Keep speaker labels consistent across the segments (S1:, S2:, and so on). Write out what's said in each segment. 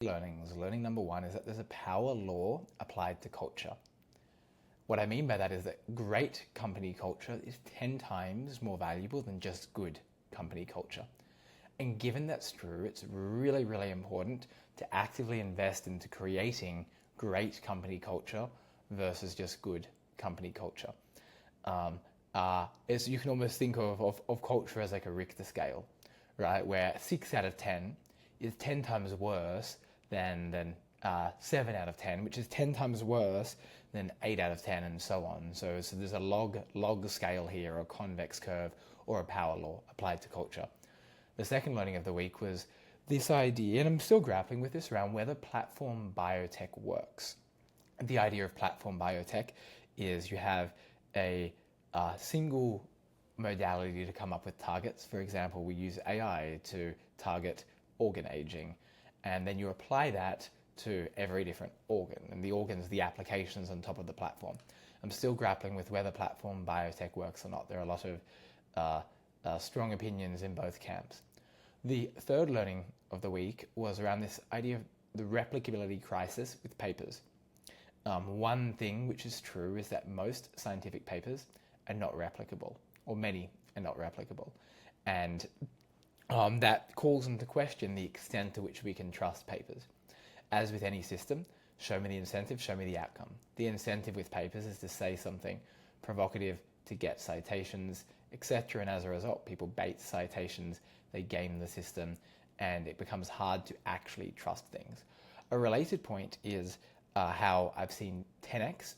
S1: Learnings. Learning number one is that there's a power law applied to culture. What I mean by that is that great company culture is 10 times more valuable than just good company culture. And given that's true, it's really, really important to actively invest into creating great company culture versus just good company culture. You can almost think of culture as like a Richter scale, right? Where 6 out of 10 is 10 times worse than 7 out of 10, which is 10 times worse than 8 out of 10, and so on. So there's a log scale here, a convex curve, or a power law applied to culture. The second learning of the week was this idea, and I'm still grappling with this, around whether platform biotech works. The idea of platform biotech is you have a single modality to come up with targets. For example, we use AI to target organ aging, and then you apply that to every different organ, and the organs, the applications on top of the platform. I'm still grappling with whether platform biotech works or not. There are a lot of strong opinions in both camps. The third learning of the week was around this idea of the replicability crisis with papers. One thing which is true is that most scientific papers are not replicable, or many are not replicable. And that calls into question the extent to which we can trust papers. As with any system, show me the incentive, show me the outcome. The incentive with papers is to say something provocative, to get citations, etc. And as a result, people bait citations, they game the system, and it becomes hard to actually trust things. A related point is how I've seen 10x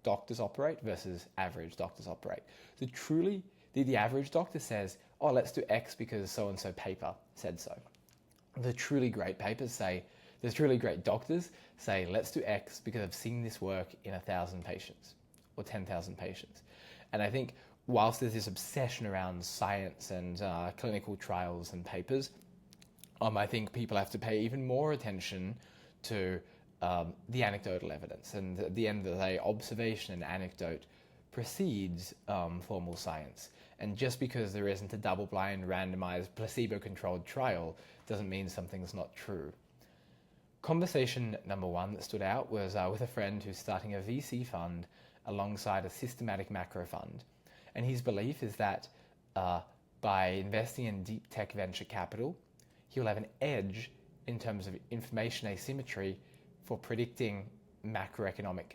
S1: doctors operate versus average doctors operate. So truly, the average doctor says, oh, let's do X because so-and-so paper said so. The truly great papers say, the truly great doctors say, let's do X because I've seen this work in 1,000 patients or 10,000 patients. And I think whilst there's this obsession around science and clinical trials and papers, I think people have to pay even more attention to the anecdotal evidence. And at the end of the day, observation and anecdote precedes formal science. And just because there isn't a double-blind, randomized, placebo-controlled trial doesn't mean something's not true. Conversation number one that stood out was with a friend who's starting a VC fund alongside a systematic macro fund. And his belief is that by investing in deep tech venture capital, he'll have an edge in terms of information asymmetry for predicting macroeconomic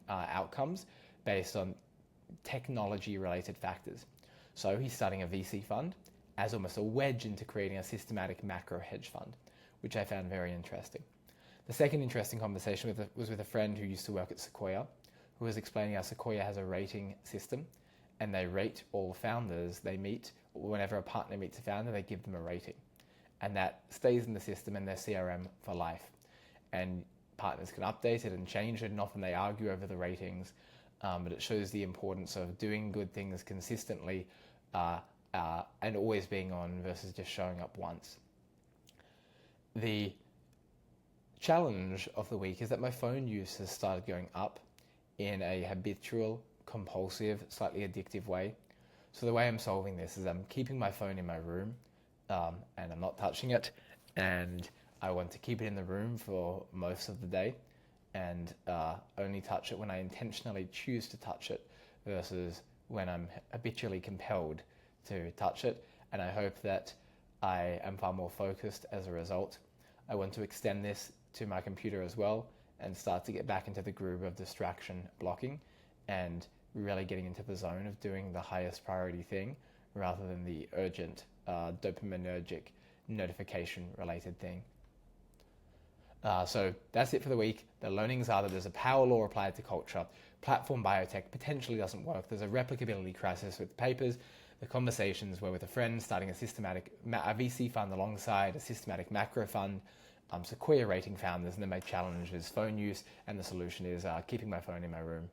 S1: outcomes based on technology-related factors. So he's starting a VC fund as almost a wedge into creating a systematic macro hedge fund, which I found very interesting. The second interesting conversation was with a friend who used to work at Sequoia, who was explaining how Sequoia has a rating system, and they rate all founders they meet. Whenever a partner meets a founder, they give them a rating. And that stays in the system and their CRM for life. And partners can update it and change it, and often they argue over the ratings, but it shows the importance of doing good things consistently and always being on versus just showing up once. The challenge of the week is that my phone use has started going up in a habitual, compulsive, slightly addictive way. So the way I'm solving this is I'm keeping my phone in my room and I'm not touching it, and I want to keep it in the room for most of the day and only touch it when I intentionally choose to touch it versus when I'm habitually compelled to touch it. And I hope that I am far more focused as a result. I want to extend this to my computer as well and start to get back into the groove of distraction blocking and really getting into the zone of doing the highest priority thing rather than the urgent dopaminergic notification related thing. So that's it for the week. The learnings are that there's a power law applied to culture. Platform biotech potentially doesn't work. There's a replicability crisis with papers. The conversations were with a friend starting a VC fund alongside a systematic macro fund, Sequoia rating founders, and then my challenge is phone use, and the solution is keeping my phone in my room.